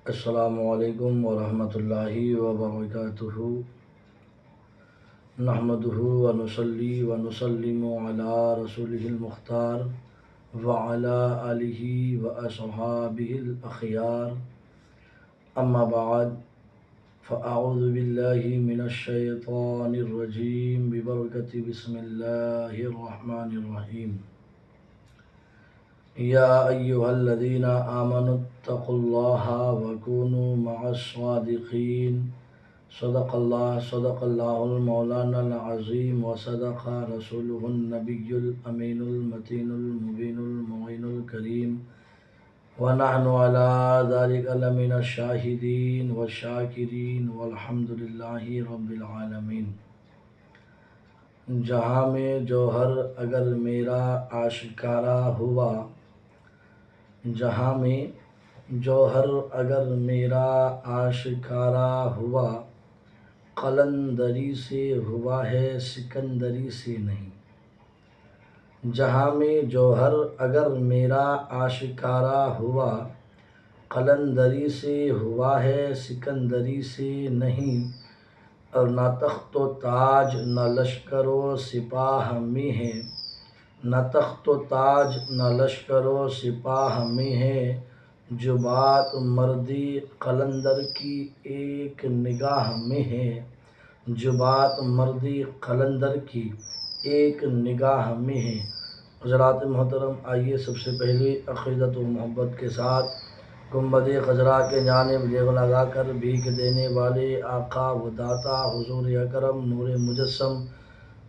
السلام علیکم ورحمۃ اللہ وبرکاتہ۔ نحمدہ ونصلی ونسلم علی رسولہ المختار وعلی آلہ واصحابہ الاخیار، اما بعد فاعوذ باللہ من الشیطان الرجیم ببرکۃ بسم اللہ الرحمن الرحیم۔ یا ایہا الذین آمنوا اتقوا اللہ وکونوا مع الصادقین۔ صدق اللہ المولانا العظیم وصدق رسولہ النبی الامین المتین المبین المعین الکریم، ونحن علی ذلک لمن الشاہدین والشاکرین والحمد للہ رب العالمین۔ جہاں میں جوہر اگر میرا آشکارا ہوا، جہاں میں جوہر اگر میرا آشکارا ہوا، قلندری سے ہوا ہے سکندری سے نہیں۔ جہاں میں جوہر اگر میرا آشکارا ہوا، قلندری سے ہوا ہے سکندری سے نہیں۔ اور نہ تخت و تاج نہ لشکر و سپاہ میں ہے، نہ تخت و تاج نہ لشکر و سپاہ میں ہے، جو بات مردی قلندر کی ایک نگاہ میں ہے، جو بات مردی قلندر کی ایک نگاہ میں ہے۔ حضرات محترم، آئیے سب سے پہلے عقیدت و محبت کے ساتھ گنبد خضرا کے جانب دیگ لگا کر بھیک دینے والے آقا و داتا حضور اکرم نور مجسم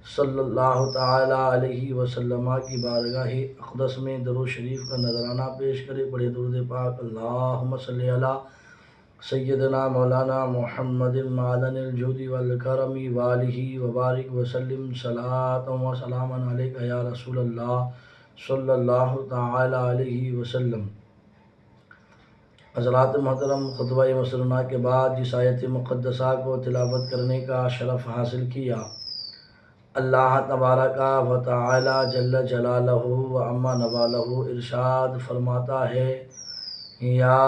صلی اللہ تعالی علیہ وسلم کی بارگاہ اقدس میں درود شریف کا نذرانہ پیش کرے۔ پڑھے درود پاک، اللہم صلی علی سیدنا مولانا محمد معدن الجود والکرم وآلہ وبارک وسلم صلاۃ و سلاما علیک یا رسول اللہ صلی اللہ تعالی علیہ وسلم۔ حضرات محترم، خطبہ مسنونہ کے بعد جس آیت مقدسہ کو تلاوت کرنے کا شرف حاصل کیا، اللہ تبارک و تعالی جل جلالہ و عما نوالہ ارشاد فرماتا ہے، یا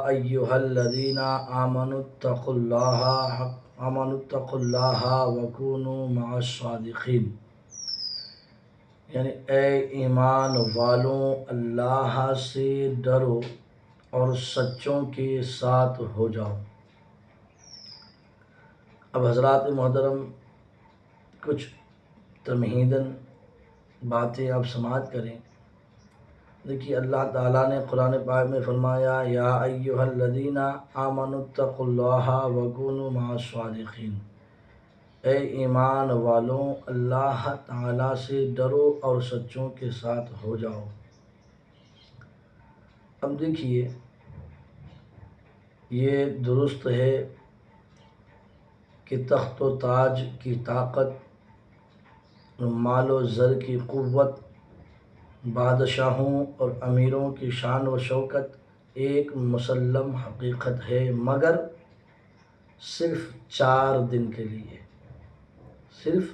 ایہا الذین آمنوا اتقوا اللہ وکونوا مع الصادقین، یعنی اے ایمان والوں، اللہ سے ڈرو اور سچوں کے ساتھ ہو جاؤ۔ اب حضرات محترم، کچھ تمہیداً باتیں آپ سماعت کریں۔ دیکھیے، اللہ تعالیٰ نے قرآن پاک میں فرمایا، یا ایہا الذین آمنوا اتقوا اللہ وکونوا مع الصادقین، اے ایمان والوں، اللہ تعالیٰ سے ڈرو اور سچوں کے ساتھ ہو جاؤ۔ اب دیکھیے، یہ درست ہے کہ تخت و تاج کی طاقت، مال و زر کی قوت، بادشاہوں اور امیروں کی شان و شوکت ایک مسلم حقیقت ہے، مگر صرف 4 دن کے لیے، صرف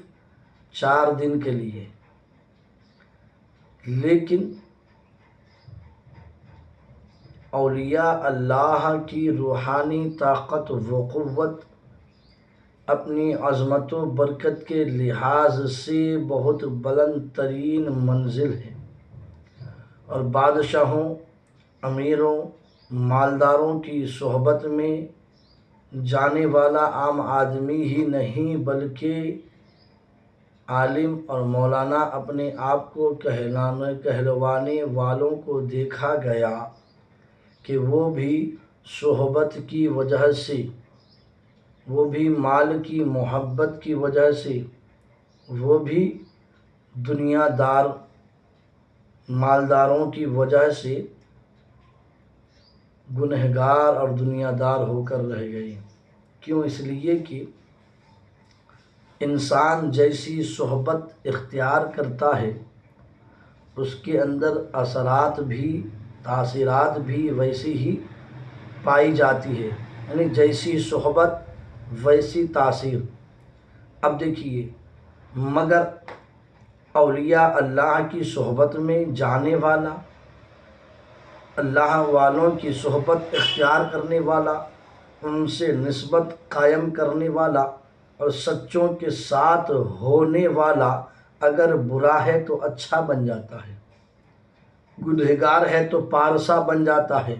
4 دن کے لیے۔ لیکن اولیاء اللہ کی روحانی طاقت و قوت اپنی عظمت و برکت کے لحاظ سے بہت بلند ترین منزل ہے، اور بادشاہوں، امیروں، مالداروں کی صحبت میں جانے والا عام آدمی ہی نہیں بلکہ عالم اور مولانا اپنے آپ کو کہلوانے والوں کو دیکھا گیا کہ وہ بھی صحبت کی وجہ سے، وہ بھی مال کی محبت کی وجہ سے، وہ بھی دنیا دار مالداروں کی وجہ سے گنہگار اور دنیا دار ہو کر رہ گئے۔ کیوں؟ اس لیے کہ انسان جیسی صحبت اختیار کرتا ہے، اس کے اندر اثرات بھی، تاثیرات بھی ویسی ہی پائی جاتی ہے، یعنی جیسی صحبت ویسی تاثیر۔ اب دیکھیے، مگر اولیاء اللہ کی صحبت میں جانے والا، اللہ والوں کی صحبت اختیار کرنے والا، ان سے نسبت قائم کرنے والا اور سچوں کے ساتھ ہونے والا اگر برا ہے تو اچھا بن جاتا ہے، گنہگار ہے تو پارسا بن جاتا ہے،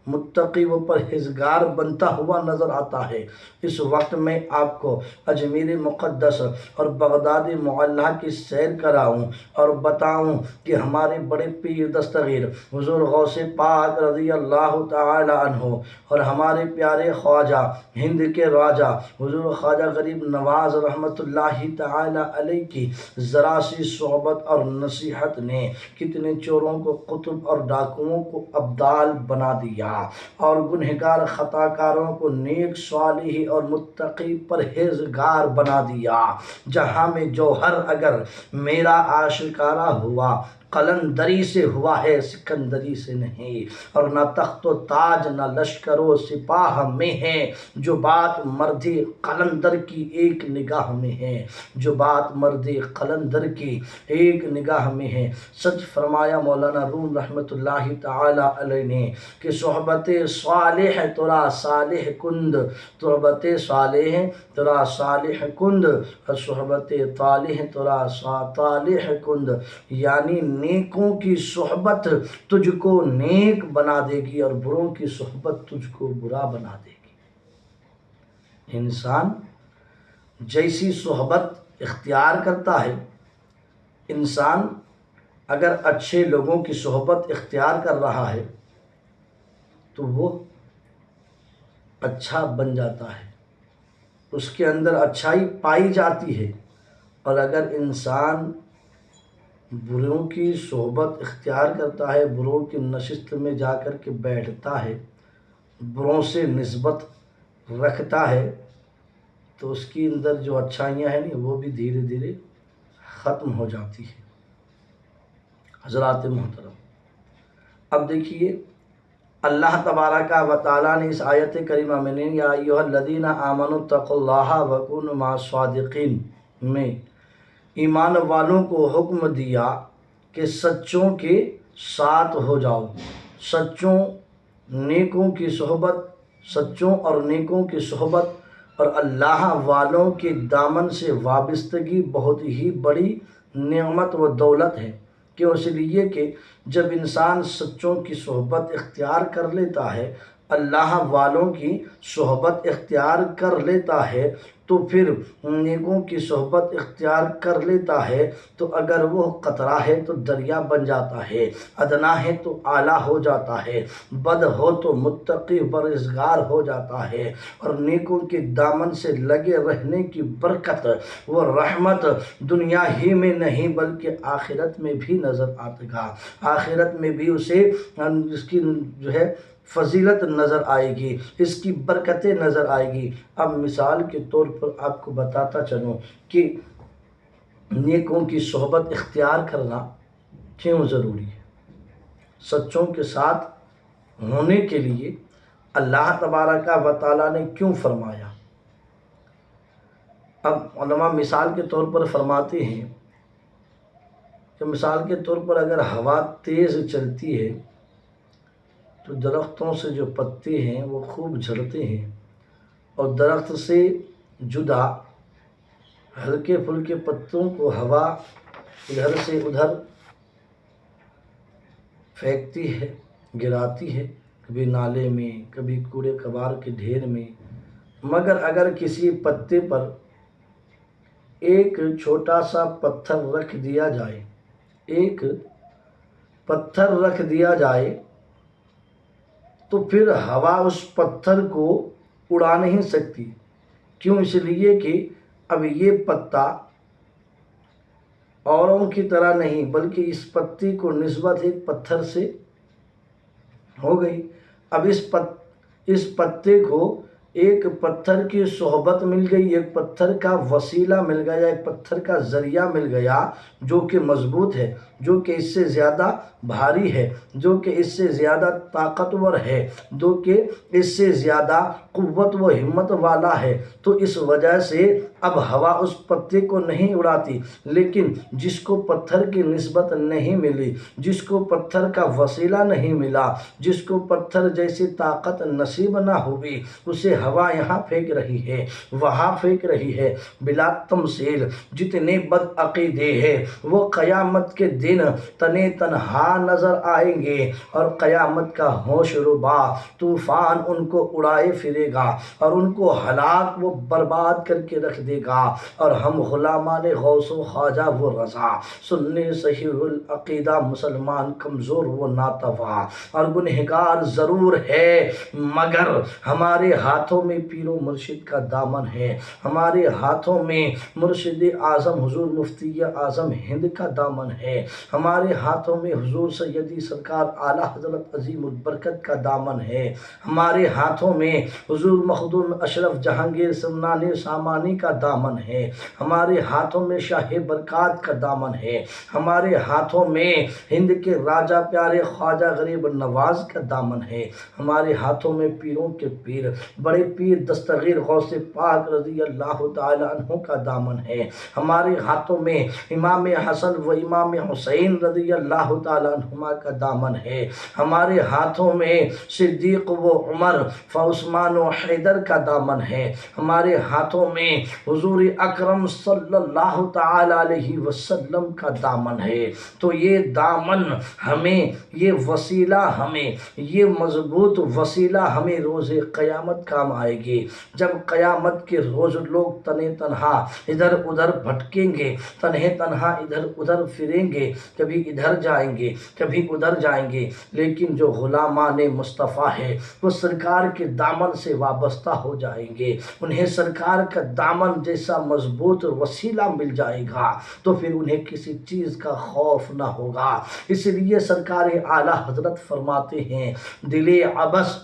متقی و پرہیزگار بنتا ہوا نظر آتا ہے۔ اس وقت میں آپ کو اجمیر مقدس اور بغداد معلیٰ کی سیر کراؤں اور بتاؤں کہ ہمارے بڑے پیر دستگیر حضور غوث پاک رضی اللہ تعالی عنہ اور ہمارے پیارے خواجہ ہند کے راجہ حضور خواجہ غریب نواز رحمۃ اللہ تعالی علیہ کی ذرا سی صحبت اور نصیحت نے کتنے چوروں کو قطب اور ڈاکوؤں کو ابدال بنا دیا اور گنہگار خطا کاروں کو نیک صالح اور متقی پرہیزگار بنا دیا۔ جہاں میں جوہر اگر میرا آشکارا ہوا، قلندری سے ہوا ہے سکندری سے نہیں، اور نہ تخت و تاج نہ لشکر و سپاہ میں ہے، جو بات مردی قلندر کی ایک نگاہ میں ہے، جو بات مردی قلندر کی ایک نگاہ میں ہے۔ سچ فرمایا مولانا روم رحمۃ اللہ تعالی علیہ نے کہ صحبت صالح ترا صالح کند، صحبت صالح ترا صالح کند اور صحبت طالح ترا طالح کند، یعنی نیکوں کی صحبت تجھ کو نیک بنا دے گی اور بروں کی صحبت تجھ کو برا بنا دے گی۔ انسان جیسی صحبت اختیار کرتا ہے، انسان اگر اچھے لوگوں کی صحبت اختیار کر رہا ہے تو وہ اچھا بن جاتا ہے، اس کے اندر اچھائی پائی جاتی ہے۔ اور اگر انسان بروں کی صحبت اختیار کرتا ہے، بروں کی نشست میں جا کر کے بیٹھتا ہے، بروں سے نسبت رکھتا ہے، تو اس کی اندر جو اچھائیاں ہیں وہ بھی دھیرے دھیرے ختم ہو جاتی ہیں۔ حضرات محترم، اب دیکھیے اللہ تبارک و تعالیٰ نے اس آیت کریمہ میں نے یا ایھا الذین آمنوا اتقوا اللہ وکونوا مع الصادقین میں ایمان والوں کو حکم دیا کہ سچوں کے ساتھ ہو جاؤ، سچوں نیکوں کی صحبت، سچوں اور نیکوں کی صحبت اور اللہ والوں کے دامن سے وابستگی بہت ہی بڑی نعمت و دولت ہے۔ کیوں؟ اس لیے کہ جب انسان سچوں کی صحبت اختیار کر لیتا ہے، اللہ والوں کی صحبت اختیار کر لیتا ہے، تو پھر نیکوں کی صحبت اختیار کر لیتا ہے، تو اگر وہ قطرہ ہے تو دریا بن جاتا ہے، ادنا ہے تو اعلیٰ ہو جاتا ہے، بد ہو تو متقی پرہیزگار ہو جاتا ہے، اور نیکوں کے دامن سے لگے رہنے کی برکت وہ رحمت دنیا ہی میں نہیں بلکہ آخرت میں بھی نظر آتے گا، آخرت میں بھی اسے اس کی جو ہے فضیلت نظر آئے گی، اس کی برکتیں نظر آئے گی۔ اب مثال کے طور پر آپ کو بتاتا چلوں کہ نیکوں کی صحبت اختیار کرنا کیوں ضروری ہے، سچوں کے ساتھ ہونے کے لیے اللہ تبارک و تعالیٰ نے کیوں فرمایا۔ اب علماء مثال کے طور پر فرماتے ہیں کہ مثال کے طور پر اگر ہوا تیز چلتی ہے تو درختوں سے جو پتے ہیں وہ خوب جھڑتے ہیں، اور درخت سے جدا ہلکے پھلکے پتوں کو ہوا ادھر سے ادھر پھینکتی ہے، گراتی ہے، کبھی نالے میں، کبھی کوڑے کباڑ کے ڈھیر میں، مگر اگر کسی پتے پر ایک چھوٹا سا پتھر رکھ دیا جائے، ایک پتھر رکھ دیا جائے تو پھر ہوا اس پتھر کو اڑا نہیں سکتی۔ کیوں؟ اس لیے کہ اب یہ پتا اوروں کی طرح نہیں بلکہ اس پتی کو نسبت ایک پتھر سے ہو گئی۔ اب اس پتے کو ایک پتھر کی صحبت مل گئی، ایک پتھر کا وسیلہ مل گیا، ایک پتھر کا ذریعہ مل گیا جو کہ مضبوط ہے، جو کہ اس سے زیادہ بھاری ہے، جو کہ اس سے زیادہ طاقتور ہے، جو کہ اس سے زیادہ قوت و ہمت والا ہے، تو اس وجہ سے اب ہوا اس پتے کو نہیں اڑاتی۔ لیکن جس کو پتھر کی نسبت نہیں ملی، جس کو پتھر کا وسیلہ نہیں ملا، جس کو پتھر جیسی طاقت نصیب نہ ہوئی، اسے ہوا یہاں پھینک رہی ہے، وہاں پھینک رہی ہے بلا تمثیل۔ جتنے بد عقیدے ہیں وہ قیامت کے دن تنے تنہا نظر آئیں گے، اور قیامت کا ہوش ربا طوفان ان کو اڑائے پھرے گا اور ان کو ہلاک و برباد کر کے رکھ دے گا۔ اور ہم غلامان غوث و خواجہ و رضا، سنی صحیح العقیدہ مسلمان کمزور و ناتواں اور گنہگار ضرور ہے، مگر ہمارے ہاتھوں میں پیر و مرشد کا دامن ہے، ہمارے ہاتھوں میں مرشد اعظم حضور مفتی اعظم ہند کا دامن ہے، ہمارے ہاتھوں میں حضور سیدی سرکار اعلیٰ حضرت عظیم البرکت کا دامن ہے، ہمارے ہاتھوں میں حضور مخدوم اشرف جہانگیر سمنانی سامانی کا دامن ہے، ہمارے ہاتھوں میں شاہ برکات کا دامن ہے، ہمارے ہاتھوں میں ہند کے راجہ پیارے خواجہ غریب نواز کا دامن ہے، ہمارے ہاتھوں میں پیروں کے پیر بڑے پیر دستگیر غوث پاک رضی اللہ تعالیٰ عنہ کا دامن ہے، ہمارے ہاتھوں میں امام حسن و امام حسین رضی اللہ تعالیٰ عنہما کا دامن ہے، ہمارے ہاتھوں میں صدیق و عمر عثمان و حیدر کا دامن ہے، ہمارے ہاتھوں میں حضور اکرم صلی اللہ تعالیٰ علیہ وسلم کا دامن ہے۔ تو یہ دامن ہمیں، یہ وسیلہ ہمیں، یہ مضبوط وسیلہ ہمیں روز قیامت کام آئے گی۔ جب قیامت کے روز لوگ تنے تنہا ادھر ادھر بھٹکیں گے، تنہے تنہا ادھر ادھر پھریں گے، کبھی ادھر جائیں گے کبھی ادھر جائیں گے، لیکن جو غلامان مصطفیٰ ہے وہ سرکار کے دامن سے وابستہ ہو جائیں گے، انہیں سرکار کا دامن جیسا مضبوط وسیلہ مل جائے گا، تو پھر انہیں کسی چیز کا خوف نہ ہوگا۔ اس لیے سرکار اعلیٰ حضرت فرماتے ہیں، دل عبث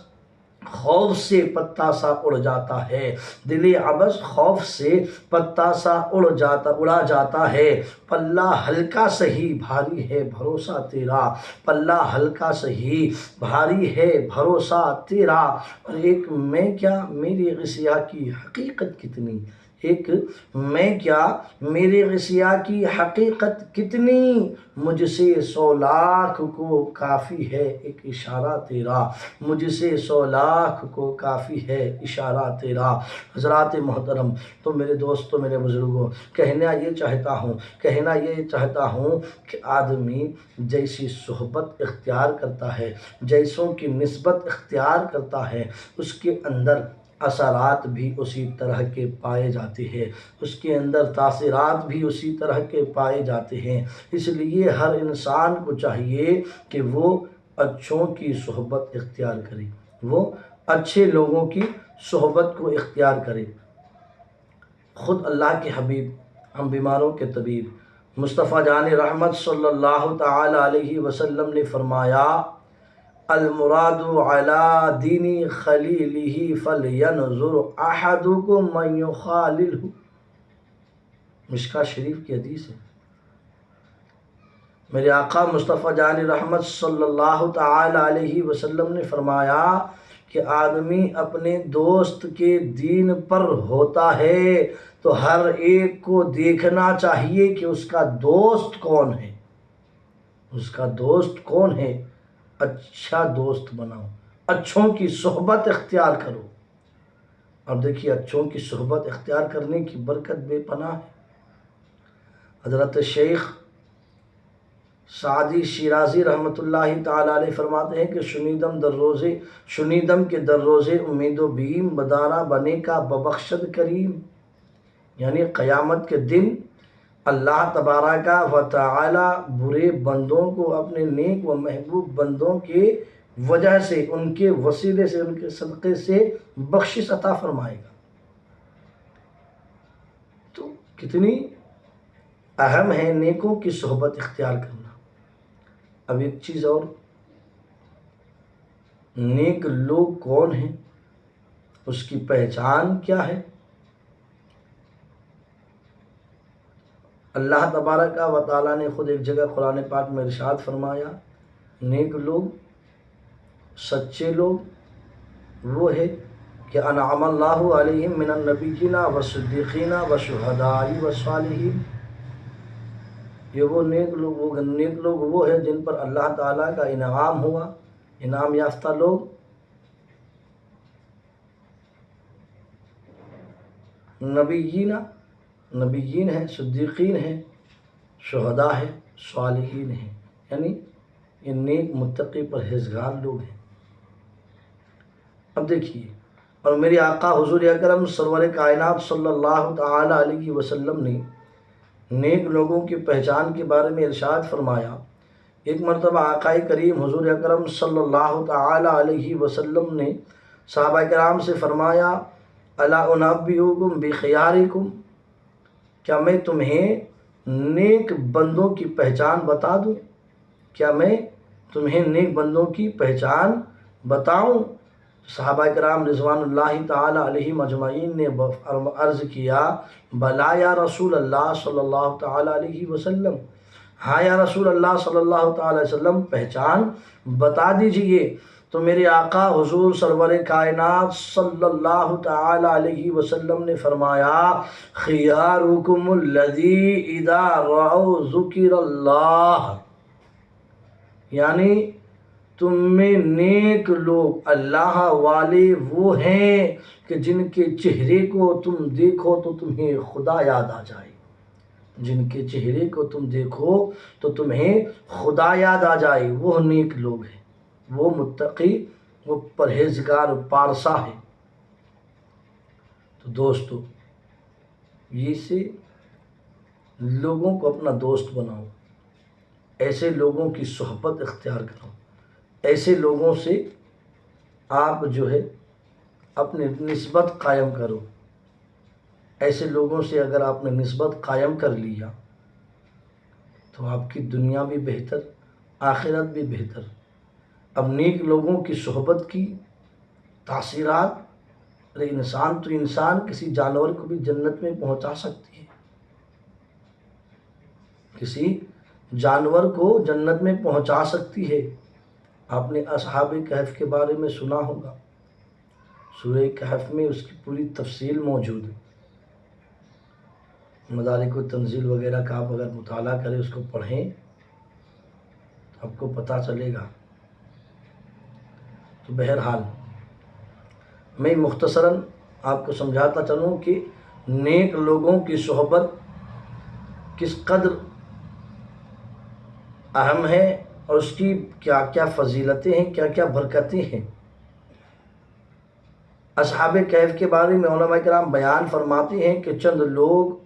خوف سے پتا سا اڑ جاتا ہے، دل عبث خوف سے پتا سا اڑا جاتا ہے، پلہ ہلکا سہی بھاری ہے بھروسہ تیرا، پلہ ہلکا سہی بھاری ہے بھروسہ تیرا۔ اور ایک میں کیا میری غصہ کی حقیقت کتنی، ایک میں کیا میرے غصہ کی حقیقت کتنی، مجھ سے 100 لاکھ کو کافی ہے ایک اشارہ تیرا، مجھ سے 100 لاکھ کو کافی ہے اشارہ تیرا۔ حضرات محترم، تو میرے دوستوں، میرے بزرگوں، کہنا یہ چاہتا ہوں کہ آدمی جیسی صحبت اختیار کرتا ہے، جیسوں کی نسبت اختیار کرتا ہے، اس کے اندر اثرات بھی اسی طرح کے پائے جاتے ہیں، اس کے اندر تاثرات بھی اسی طرح کے پائے جاتے ہیں۔ اس لیے ہر انسان کو چاہیے کہ وہ اچھوں کی صحبت اختیار کرے، وہ اچھے لوگوں کی صحبت کو اختیار کرے۔ خود اللہ کے حبیب، ہم بیماروں کے طبیب مصطفیٰ جان رحمت صلی اللہ تعالیٰ علیہ وسلم نے فرمایا، المراد علی دین خلیلہ فلینظر احدکم من یخاللہ، مشکاہ شریف کی حدیث ہے۔ میرے آقا مصطفیٰ جان رحمت صلی اللہ تعالیٰ علیہ وسلم نے فرمایا کہ آدمی اپنے دوست کے دین پر ہوتا ہے تو ہر ایک کو دیکھنا چاہیے کہ اس کا دوست کون ہے، اس کا دوست کون ہے، اچھا دوست بناؤ، اچھوں کی صحبت اختیار کرو۔ اور دیکھیے اچھوں کی صحبت اختیار کرنے کی برکت بے پناہ ہے۔ حضرت شیخ سعدی شیرازی رحمۃ اللہ تعالیٰ علیہ فرماتے ہیں کہ شنیدم کے در روزے امید و بیم بدانا بنے کا ببخشد کریم، یعنی قیامت کے دن اللہ تبارک و تعالی برے بندوں کو اپنے نیک و محبوب بندوں کے وجہ سے، ان کے وسیلے سے، ان کے صدقے سے بخشش عطا فرمائے گا۔ تو کتنی اہم ہے نیکوں کی صحبت اختیار کرنا۔ اب ایک چیز اور، نیک لوگ کون ہیں؟ اس کی پہچان کیا ہے؟ اللہ تبارک و تعالیٰ نے خود ایک جگہ قرآن پاک میں ارشاد فرمایا، نیک لوگ، سچے لوگ وہ ہے کہ انعم اللہ علیہم من النبیین والصدیقین والشہداء والصالحین، یہ وہ نیک لوگ وہ ہے جن پر اللہ تعالیٰ کا انعام ہوا، انعام یافتہ لوگ نبیین ہیں، صدیقین ہیں، شہداء ہیں، صالحین ہیں، یعنی یہ نیک متقی پرہیزگار لوگ ہیں۔ اب دیکھیے، اور میرے آقا حضور اکرم سرور کائنات صلی اللہ تعالی علیہ وسلم نے نیک لوگوں کی پہچان کے بارے میں ارشاد فرمایا۔ ایک مرتبہ آقا کریم حضور اکرم صلی اللہ تعالی علیہ وسلم نے صحابہ کرام سے فرمایا، الا انبئکم بخیارکم، کیا میں تمہیں نیک بندوں کی پہچان بتا دوں؟ کیا میں تمہیں نیک بندوں کی پہچان بتاؤں؟ صحابہ کرام رضوان اللہ تعالی علیہم اجمعین نے عرض کیا، بلا یا رسول اللہ صلی اللہ تعالی علیہ وسلم، ہاں یا رسول اللہ صلی اللہ تعالی وسلم، پہچان بتا دیجئے۔ تو میرے آقا حضور سرور کائنات صلی اللہ تعالی علیہ وسلم نے فرمایا، خیارکم الذی اذا رأوا ذکر اللہ، یعنی تم میں نیک لوگ اللہ والے وہ ہیں کہ جن کے چہرے کو تم دیکھو تو تمہیں خدا یاد آ جائے، جن کے چہرے کو تم دیکھو تو تمہیں خدا یاد آ جائے، وہ نیک لوگ ہیں، وہ متقی، وہ پرہیزگار پارسا ہے۔ تو دوستو، یہ سے لوگوں کو اپنا دوست بناؤ، ایسے لوگوں کی صحبت اختیار کرو، ایسے لوگوں سے آپ جو ہے اپنی نسبت قائم کرو۔ ایسے لوگوں سے اگر آپ نے نسبت قائم کر لیا تو آپ کی دنیا بھی بہتر، آخرت بھی بہتر۔ اب نیک لوگوں کی صحبت کی تاثیرات، انسان تو انسان کسی جانور کو بھی جنت میں پہنچا سکتی ہے، کسی جانور کو جنت میں پہنچا سکتی ہے۔ آپ نے اصحاب کہف کے بارے میں سنا ہوگا، سورہ کہف میں اس کی پوری تفصیل موجود ہے۔ مدارک و تنزیل وغیرہ کا آپ اگر مطالعہ کریں، اس کو پڑھیں تو آپ کو پتہ چلے گا۔ تو بہرحال میں مختصراً آپ کو سمجھاتا چلوں کہ نیک لوگوں کی صحبت کس قدر اہم ہے اور اس کی کیا کیا فضیلتیں ہیں، کیا کیا برکتیں ہیں۔ اصحاب کہف کے بارے میں علماء کرام بیان فرماتے ہیں کہ چند لوگ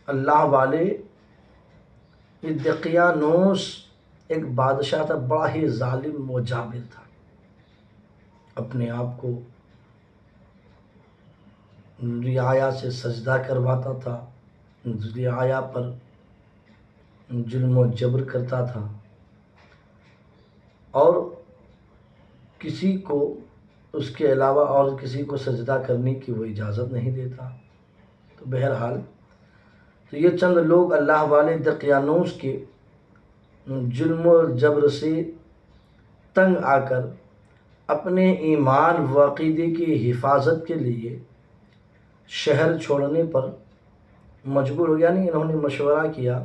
اللہ والے، دقیانوس ایک بادشاہ تھا، بڑا ہی ظالم و جابر تھا، اپنے آپ کو رعایا سے سجدہ کرواتا تھا، رعایا پر ظلم و جبر کرتا تھا، اور کسی کو اس کے علاوہ اور کسی کو سجدہ کرنے کی وہ اجازت نہیں دیتا۔ تو بہرحال تو یہ چند لوگ اللہ والے دقیانوس کے ظلم و جبر سے تنگ آ کر اپنے ایمان و عقیدے کی حفاظت کے لیے شہر چھوڑنے پر مجبور ہو گیا۔ یعنی انہوں نے مشورہ کیا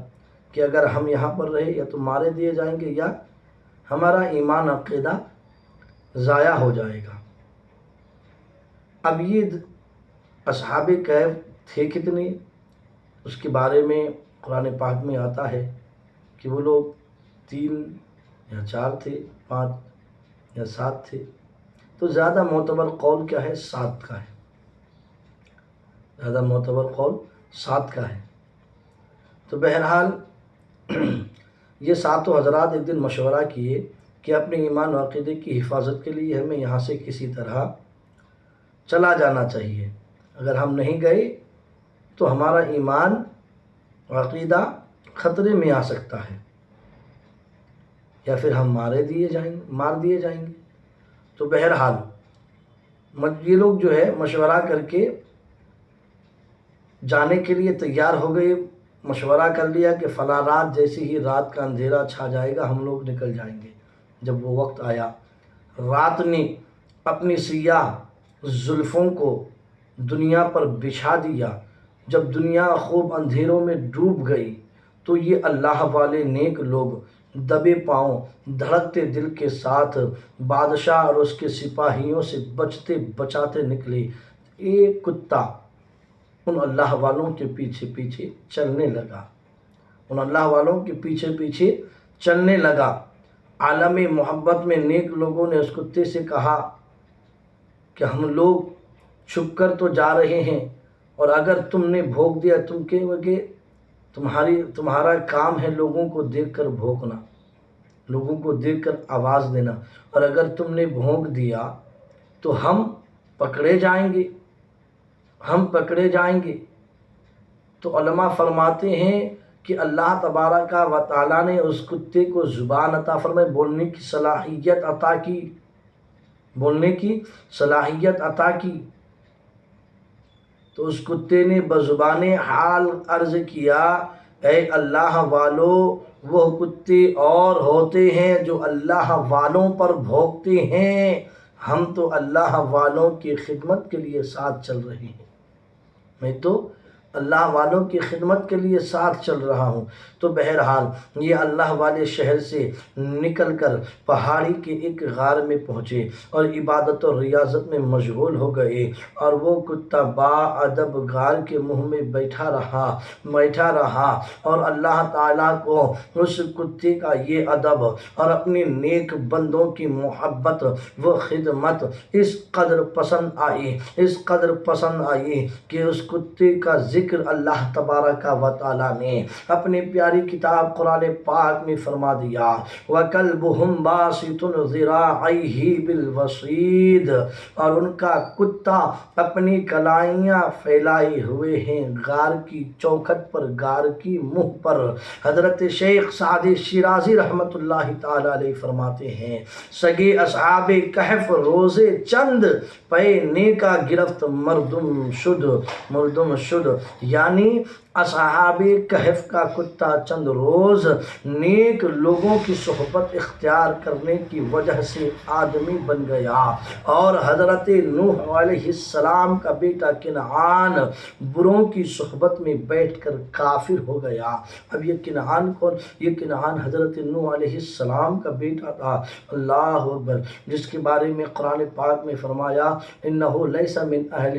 کہ اگر ہم یہاں پر رہے یا تو مارے دیے جائیں گے یا ہمارا ایمان عقیدہ ضائع ہو جائے گا۔ اب یہ اصحاب کہف تھے کتنے، اس کے بارے میں قرآن پاک میں آتا ہے کہ وہ لوگ 3 یا 4 تھے، 5 یا 7 تھے۔ تو زیادہ معتبر قول کیا ہے؟ 7 کا ہے، زیادہ معتبر قول 7 کا ہے۔ تو بہرحال یہ 7 حضرات ایک دن مشورہ کیے کہ اپنے ایمان و عقیدے کی حفاظت کے لیے ہمیں یہاں سے کسی طرح چلا جانا چاہیے، اگر ہم نہیں گئے تو ہمارا ایمان و عقیدہ خطرے میں آ سکتا ہے، یا پھر ہم مار دیے جائیں گے۔ تو بہرحال یہ لوگ جو ہے مشورہ کر کے جانے کے لیے تیار ہو گئے، مشورہ کر لیا کہ فلاں رات جیسے ہی رات کا اندھیرا چھا جائے گا ہم لوگ نکل جائیں گے۔ جب وہ وقت آیا، رات نے اپنی سیاہ زلفوں کو دنیا پر بچھا دیا، جب دنیا خوب اندھیروں میں ڈوب گئی تو یہ اللہ والے نیک لوگ دبے پاؤں دھڑکتے دل کے ساتھ بادشاہ اور اس کے سپاہیوں سے بچتے بچاتے نکلے۔ ایک کتا ان اللہ والوں کے پیچھے پیچھے چلنے لگا، ان اللہ والوں کے پیچھے پیچھے چلنے لگا۔ عالم محبت میں نیک لوگوں نے اس کتے سے کہا کہ ہم لوگ چھپ کر تو جا رہے ہیں، اور اگر تم نے بھونک دیا تمہارا کام ہے لوگوں کو دیکھ کر بھونکنا، لوگوں کو دیکھ کر آواز دینا، اور اگر تم نے بھونک دیا تو ہم پکڑے جائیں گے، ہم پکڑے جائیں گے۔ تو علماء فرماتے ہیں کہ اللہ تبارک و تعالیٰ نے اس کتے کو زبان عطا فرمائی، بولنے کی صلاحیت عطا کی، بولنے کی صلاحیت عطا کی۔ تو اس کتے نے بزبان حال عرض کیا، اے اللہ والو، وہ کتے اور ہوتے ہیں جو اللہ والوں پر بھونکتے ہیں، ہم تو اللہ والوں کی خدمت کے لیے ساتھ چل رہے ہیں، میں تو اللہ والوں کی خدمت کے لیے ساتھ چل رہا ہوں۔ تو بہرحال یہ اللہ والے شہر سے نکل کر پہاڑی کے ایک غار میں پہنچے اور عبادت و ریاضت میں مشغول ہو گئے، اور وہ کتا با ادب غار کے منہ میں بیٹھا رہا، اور اللہ تعالیٰ کو اس کتے کا یہ ادب اور اپنے نیک بندوں کی محبت و خدمت اس قدر پسند آئی کہ اس کتے کا ذکر اللہ تبارک و تعالیٰ نے اپنی پیاری کتاب قرآن پاک میں فرما دیا، وَكَلْبُهُمْ بَاسِطٌ ذِرَاعَيْهِ بِالْوَصِيدِ، اور ان کا کتا اپنی کلائیاں پھیلائے ہوئے ہیں غار کی چوکھٹ پر، غار کی منہ پر۔ حضرت شیخ سعدی شیرازی رحمت اللہ تعالیٰ علیہ فرماتے ہیں، سگے اصحاب کہف روزے چند پے نیکا گرفت مردم شد، یعنی اصحاب کہف کا کتا چند روز نیک لوگوں کی صحبت اختیار کرنے کی وجہ سے آدمی بن گیا، اور حضرت نوح علیہ السلام کا بیٹا کنعان بروں کی صحبت میں بیٹھ کر کافر ہو گیا۔ اب یہ کنعان کون؟ یہ کنعان حضرت نوح علیہ السلام کا بیٹا تھا، اللہ اکبر، جس کے بارے میں قرآن پاک میں فرمایا انہو لیس من اہل،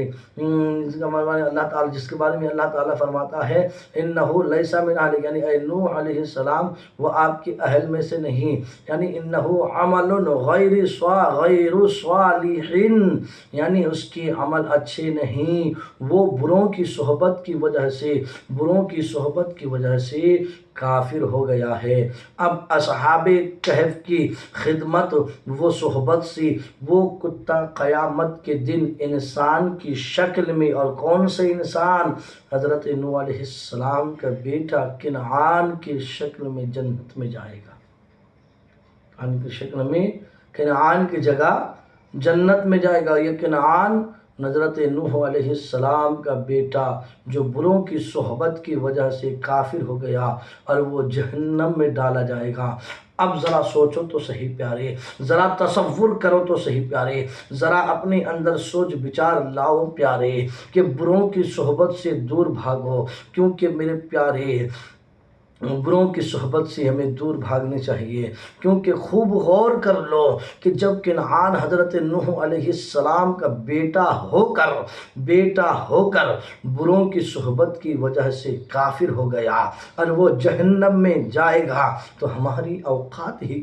جس کے بارے میں اللہ تعالیٰ فرماتا ہے انہو لیس من اہل، یعنی اے نوح علیہ السلام وہ آپ کے اہل میں سے نہیں، یعنی انہو عمل غیر صالح، یعنی اس کے عمل اچھے نہیں، وہ بروں کی صحبت کی وجہ سے کافر ہو گیا ہے۔ اب اصحاب کہف کی خدمت و صحبت سے وہ کتا قیامت کے دن انسان کی شکل میں، اور کون سے انسان؟ حضرت نوح علیہ السلام کا بیٹا کنعان کی شکل میں جنت میں جائے گا، کنعان کی جگہ جنت میں جائے گا۔ یہ کنعان حضرت نوح علیہ السلام کا بیٹا جو بروں کی صحبت کی وجہ سے کافر ہو گیا، اور وہ جہنم میں ڈالا جائے گا۔ اب ذرا سوچو تو صحیح پیارے، ذرا تصور کرو تو صحیح پیارے، ذرا اپنے اندر سوچ بچار لاؤ پیارے کہ بروں کی صحبت سے دور بھاگو، کیونکہ میرے پیارے بروں کی صحبت سے ہمیں دور بھاگنے چاہیے، کیونکہ خوب غور کر لو کہ جب کنعان حضرت نوح علیہ السلام کا بیٹا ہو کر بروں کی صحبت کی وجہ سے کافر ہو گیا اور وہ جہنم میں جائے گا، تو ہماری اوقات ہی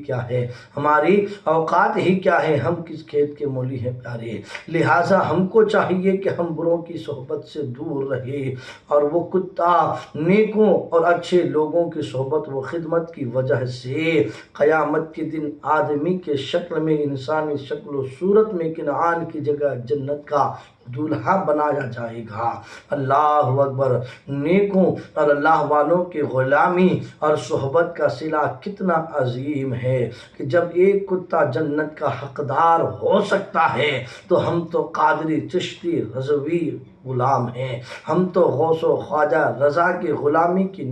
کیا ہے، ہم کس کھیت کے مولی ہیں پیارے۔ لہٰذا ہم کو چاہیے کہ ہم بروں کی صحبت سے دور رہے، اور وہ کتا نیکوں اور اچھے لوگوں لوگوں کی صحبت و خدمت کی وجہ سے قیامت کے دن آدمی کے شکل میں، انسانی شکل و صورت میں کنعان کی جگہ جنت کا دولہا بنایا جائے گا۔ اللہ اکبر! نیکوں اور اللہ والوں کے غلامی اور صحبت کا صلہ کتنا عظیم ہے کہ جب ایک کتا جنت کا حقدار ہو سکتا ہے تو ہم تو قادری، چشتی، رضوی غلام ہیں۔ ہم تو غوث و خواجہ رضا کے غلامی کی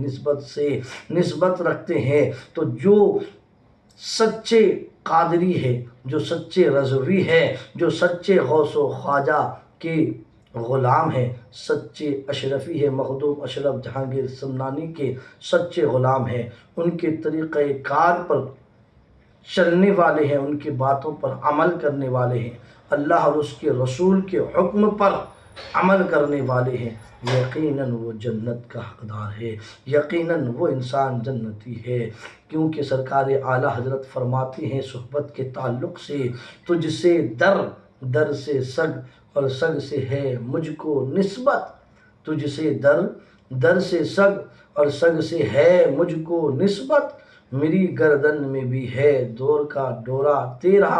نسبت رکھتے ہیں۔ تو جو سچے قادری ہے، جو سچے رضوی ہے، جو سچے غوث و خواجہ کے غلام ہیں، سچے اشرفی ہے، مخدوم اشرف جہانگیر سمنانی کے سچے غلام ہیں، ان کے طریقہ کار پر چلنے والے ہیں، ان کی باتوں پر عمل کرنے والے ہیں، اللہ اور اس کے رسول کے حکم پر عمل کرنے والے ہیں، یقیناً وہ جنت کا حقدار ہے، یقیناً وہ انسان جنتی ہے۔ کیونکہ سرکار اعلیٰ حضرت فرماتے ہیں صحبت کے تعلق سے، تجھ سے در سے سگ اور سگ سے ہے مجھ کو نسبت، تجھ سے در سے سگ اور سگ سے ہے مجھ کو نسبت، میری گردن میں بھی ہے دور کا ڈورا تیرا،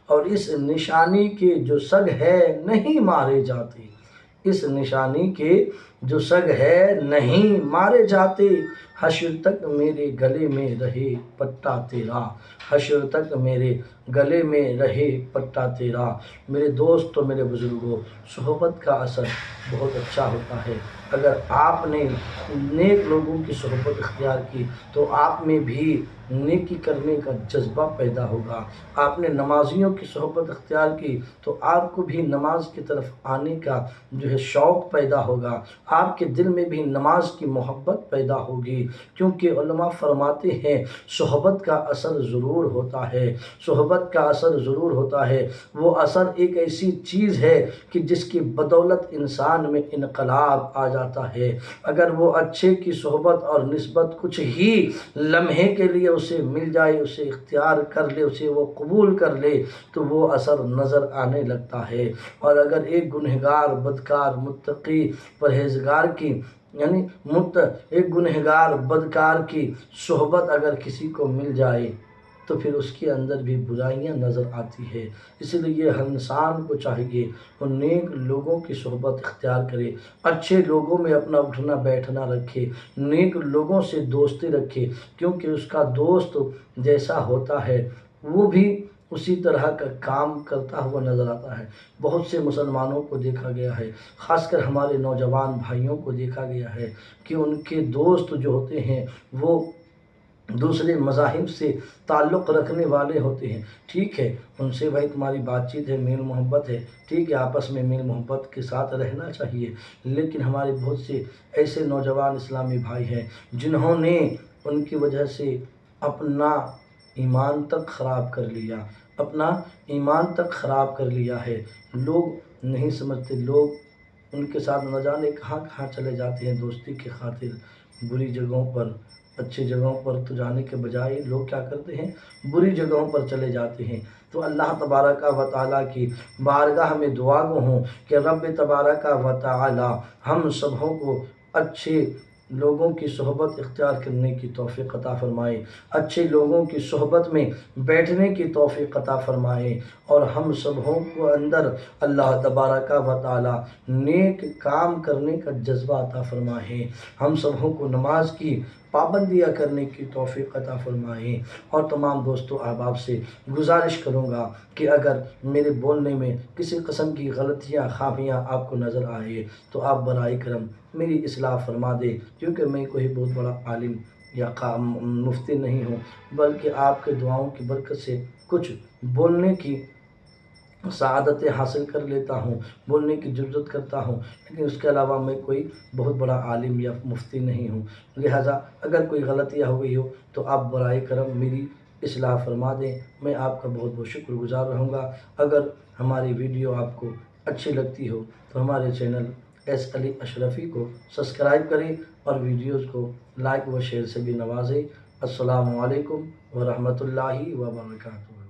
اور اس نشانی کے جو سگ ہے نہیں مارے جاتے، اس نشانی کے جو سگ ہے نہیں مارے جاتے، حشر تک میرے گلے میں رہے پٹا تیرا، حشر تک میرے گلے میں رہے پٹا تیرا۔ میرے دوستو، میرے بزرگوں، صحبت کا اثر بہت اچھا ہوتا ہے۔ اگر آپ نے نیک لوگوں کی صحبت اختیار کی تو آپ میں بھی نیکی کرنے کا جذبہ پیدا ہوگا۔ آپ نے نمازیوں کی صحبت اختیار کی تو آپ کو بھی نماز کی طرف آنے کا شوق پیدا ہوگا، آپ کے دل میں بھی نماز کی محبت پیدا ہوگی، کیونکہ علماء فرماتے ہیں صحبت کا اثر ضرور ہوتا ہے، صحبت کا اثر ضرور ہوتا ہے۔ وہ اثر ایک ایسی چیز ہے کہ جس کی بدولت انسان میں انقلاب آ جاتا ہے۔ اگر وہ اچھے کی صحبت اور نسبت کچھ ہی لمحے کے لیے اسے مل جائے، اسے اختیار کر لے، اسے وہ قبول کر لے تو وہ اثر نظر آنے لگتا ہے۔ اور اگر ایک گنہگار، بدکار، متقی، پرہیزگار کی ایک گنہگار بدکار کی صحبت اگر کسی کو مل جائے تو پھر اس کے اندر بھی برائیاں نظر آتی ہے۔ اس لیے ہر انسان کو چاہیے وہ نیک لوگوں کی صحبت اختیار کرے، اچھے لوگوں میں اپنا اٹھنا بیٹھنا رکھے، نیک لوگوں سے دوستی رکھے، کیونکہ اس کا دوست جیسا ہوتا ہے وہ بھی اسی طرح کا کام کرتا ہوا نظر آتا ہے۔ بہت سے مسلمانوں کو دیکھا گیا ہے، خاص کر ہمارے نوجوان بھائیوں کو دیکھا گیا ہے کہ ان کے دوست جو ہوتے ہیں وہ دوسرے مذاہب سے تعلق رکھنے والے ہوتے ہیں۔ ٹھیک ہے، ان سے بھائی تمہاری بات چیت ہے، میل محبت ہے، ٹھیک ہے، آپس میں میل محبت کے ساتھ رہنا چاہیے، لیکن ہمارے بہت سے ایسے نوجوان اسلامی بھائی ہیں جنہوں نے ان کی وجہ سے اپنا ایمان تک خراب کر لیا، اپنا ایمان تک خراب کر لیا ہے۔ لوگ نہیں سمجھتے، لوگ ان کے ساتھ نہ جانے کہاں کہاں چلے جاتے ہیں دوستی کی خاطر، بری جگہوں پر، اچھی جگہوں پر تو جانے کے بجائے لوگ کیا کرتے ہیں، بری جگہوں پر چلے جاتے ہیں۔ تو اللہ تبارک و تعالیٰ کی بارگاہ میں دعا گو ہوں کہ رب تبارک و تعالیٰ ہم سبھوں کو اچھے لوگوں کی صحبت اختیار کرنے کی توفیق عطا فرمائے، اچھے لوگوں کی صحبت میں بیٹھنے کی توفیق عطا فرمائے، اور ہم سبھوں کو اندر اللہ تبارک و تعالیٰ نیک کام کرنے کا جذبہ عطا فرمائے، ہم سبھوں کو نماز کی پابندیاں کرنے کی توفیق عطا فرمائے۔ اور تمام دوستوں احباب سے گزارش کروں گا کہ اگر میرے بولنے میں کسی قسم کی غلطیاں، خامیاں آپ کو نظر آئے تو آپ برائے کرم میری اصلاح فرما دے، کیونکہ میں کوئی بہت بڑا عالم یا مفتی نہیں ہوں، بلکہ آپ کے دعاؤں کی برکت سے کچھ بولنے کی سعادتیں حاصل کر لیتا ہوں، بولنے کی جرات کرتا ہوں، لیکن اس کے علاوہ میں کوئی بہت بڑا عالم یا مفتی نہیں ہوں۔ لہٰذا اگر کوئی غلطیاں ہو گئی ہو تو آپ برائے کرم میری اصلاح فرما دیں، میں آپ کا بہت بہت شکر گزار رہوں گا۔ اگر ہماری ویڈیو آپ کو اچھی لگتی ہو تو ہمارے چینل ایس علی اشرفی کو سبسکرائب کریں اور ویڈیوز کو لائک و شیئر سے بھی نوازیں۔ السلام علیکم ورحمۃ اللہ وبرکاتہ۔